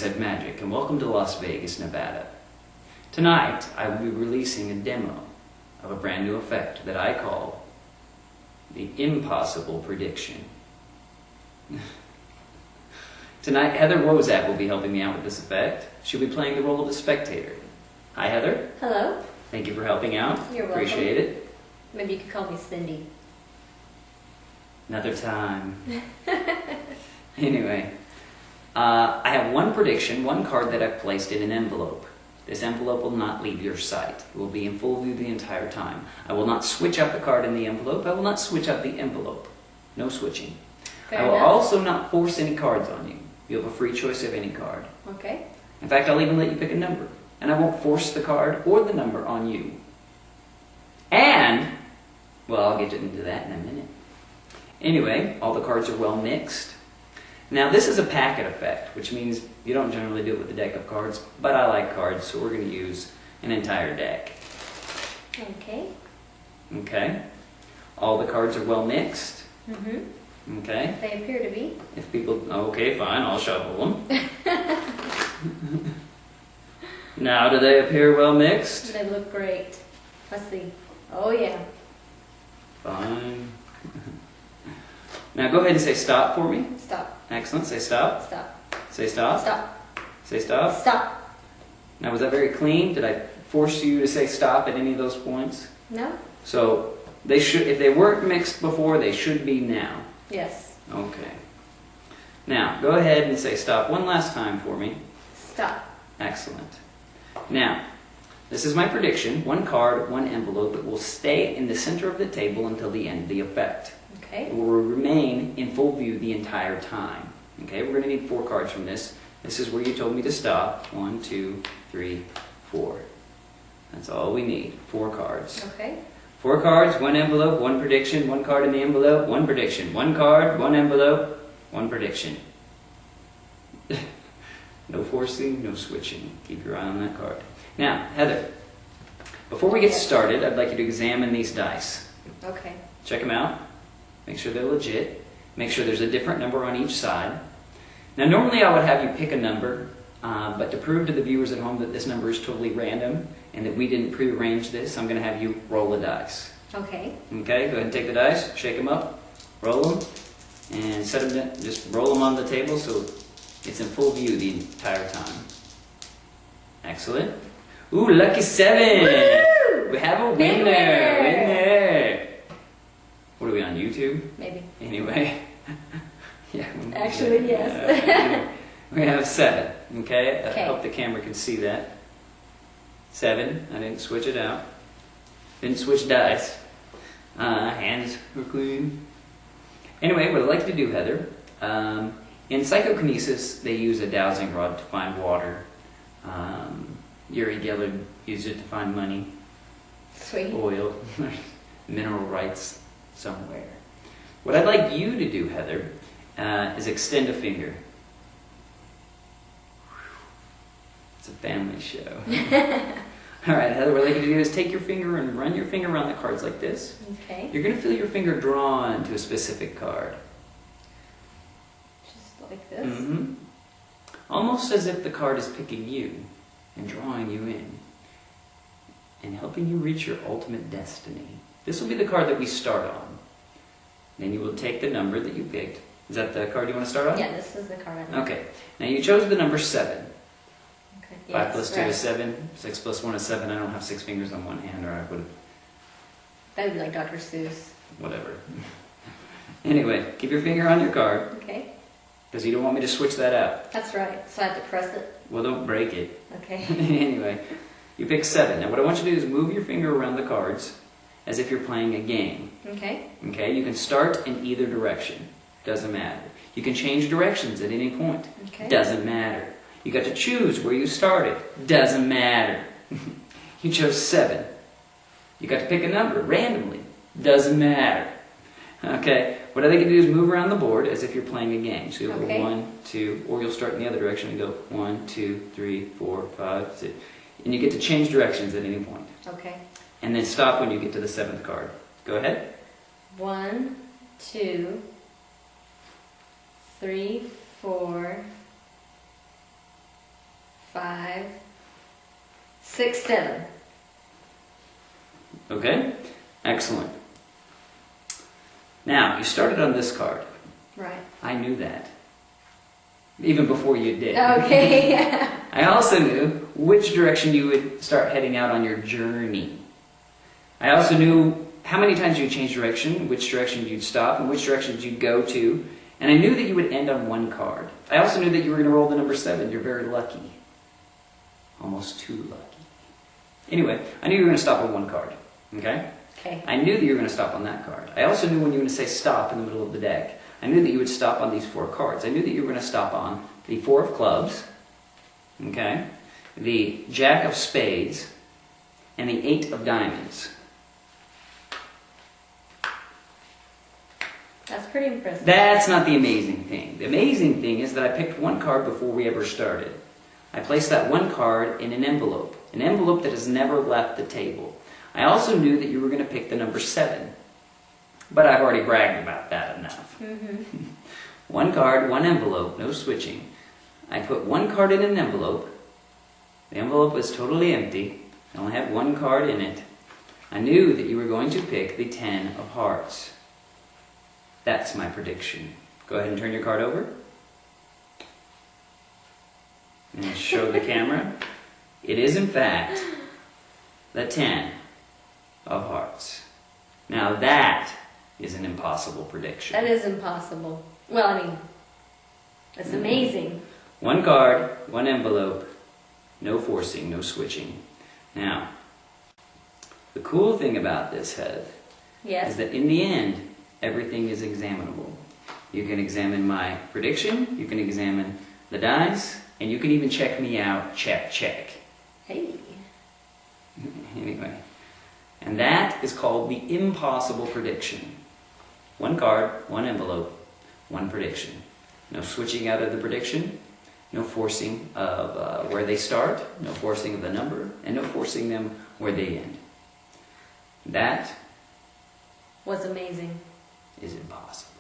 said magic, and welcome to Las Vegas, Nevada. Tonight, I will be releasing a demo of a brand new effect that I call the Impossible Prediction. Tonight, Heather Wozak will be helping me out with this effect. She'll be playing the role of the spectator. Hi, Heather. Hello. Thank you for helping out. You're welcome. Appreciate it. Maybe you could call me Cindy. Another time. Anyway, I have one prediction, one card that I've placed in an envelope. This envelope will not leave your sight. It will be in full view the entire time. I will not switch out the card in the envelope. I will not switch out the envelope. No switching. Fair I will enough. also not force any cards on you. You have a free choice of any card. Okay. In fact, I'll even let you pick a number. And I won't force the card or the number on you. And, well, I'll get into that in a minute. Anyway, all the cards are well mixed. Now, this is a packet effect, which means you don't generally do it with a deck of cards, but I like cards, so we're going to use an entire deck. Okay. Okay? All the cards are well mixed. Mm-hmm. Okay? They appear to be. If people, okay, fine, I'll shuffle them. Now, do they appear well mixed? They look great. Let's see. Oh, yeah. Fine. Now, go ahead and say stop for me. Stop. Excellent. Say stop. Stop. Say stop. Stop. Say stop. Stop. Now, was that very clean? Did I force you to say stop at any of those points? No? So, they should, if they weren't mixed before, they should be now. Yes. Okay. Now, go ahead and say stop one last time for me. Stop. Excellent. Now, this is my prediction. One card, one envelope. It will stay in the center of the table until the end of the effect. Okay. It will remain in full view the entire time. Okay, we're going to need 4 cards from this. This is where you told me to stop. 1, 2, 3, 4. That's all we need. 4 cards. Okay. 4 cards, 1 envelope, 1 prediction, 1 card in the envelope, 1 prediction. 1 card, 1 envelope, 1 prediction. No forcing, no switching. Keep your eye on that card. Now, Heather, before we get started, I'd like you to examine these dice. Okay. Check them out. Make sure they're legit. Make sure there's a different number on each side. Now, normally I would have you pick a number, but to prove to the viewers at home that this number is totally random and that we didn't prearrange this, I'm going to have you roll the dice. Okay. Okay, go ahead and take the dice, shake them up, roll them, and set them down. Just roll them on the table so it's in full view the entire time. Excellent. Ooh, lucky 7! Woo! We have a Big winner! winner! Winner! What are we on, YouTube? Maybe. Anyway. Yeah. Actually, yes. We have 7, okay? I Okay. hope the camera can see that. 7. I didn't switch it out. Didn't switch dice. Hands were clean. Anyway, what I'd like to do, Heather, in psychokinesis, they use a dowsing rod to find water. Uri Geller used it to find money, Sweet. oil, mineral rights somewhere. What I'd like you to do, Heather, is extend a finger. It's a family show. All right, Heather, what I'd like you to do is take your finger and run your finger around the cards like this. Okay. You're going to feel your finger drawn to a specific card. Just like this. Mm-hmm. Almost as if the card is picking you and drawing you in and helping you reach your ultimate destiny. This will be the card that we start on. Then you will take the number that you picked. Is that the card you want to start on? Yeah, this is the card I want. Okay. Now you chose the number 7. Okay. 5 Yes, plus 2 right. is 7. 6 plus 1 is 7. I don't have 6 fingers on one hand, or I would have... That would be like Dr. Seuss. Whatever. Anyway, keep your finger on your card, Okay. because you don't want me to switch that out. That's right. So I have to press it. Well, don't break it. Okay. Anyway, you pick 7. Now what I want you to do is move your finger around the cards as if you're playing a game. Okay. Okay? You can start in either direction. Doesn't matter. You can change directions at any point. Okay. Doesn't matter. You got to choose where you started. Doesn't matter. You chose 7. You got to pick a number randomly. Doesn't matter. Okay? What I think you do is move around the board as if you're playing a game. So you'll Okay. go 1, 2, or you'll start in the other direction and go 1, 2, 3, 4, 5, 6. And you get to change directions at any point. Okay. And then stop when you get to the 7th card. Go ahead. 1, 2, 3, 4, 5, 6, 7. Okay? Excellent. Now, you started on this card. Right. I knew that. Even before you did. Okay. I also knew which direction you would start heading out on your journey. I also knew how many times you'd change direction, which direction you'd stop, and which direction you'd go to. And I knew that you would end on one card. I also knew that you were going to roll the number 7. You're very lucky. Almost too lucky. Anyway, I knew you were going to stop on one card. Okay? Okay. I knew that you were going to stop on that card. I also knew when you were going to say stop in the middle of the deck. I knew that you would stop on these 4 cards. I knew that you were going to stop on the 4 of clubs, okay, the Jack of spades, and the 8 of diamonds. That's pretty impressive. That's not the amazing thing. The amazing thing is that I picked one card before we ever started. I placed that one card in an envelope that has never left the table. I also knew that you were going to pick the number 7. But I've already bragged about that enough. Mm-hmm. One card, one envelope, no switching. I put one card in an envelope. The envelope was totally empty. I only had one card in it. I knew that you were going to pick the 10 of hearts. That's my prediction. Go ahead and turn your card over. And show the camera. It is, in fact, the 10 of hearts. Now that is an impossible prediction. That is impossible. Well, I mean, that's amazing. One card, one envelope, no forcing, no switching. Now, the cool thing about this, Heath, is that in the end, everything is examinable. You can examine my prediction, you can examine the dice, and you can even check me out, check, check. Hey. Anyway, and that is called the impossible prediction. One card, one envelope, one prediction. No switching out of the prediction, no forcing of where they start, no forcing of the number, and no forcing them where they end. That was amazing. is impossible.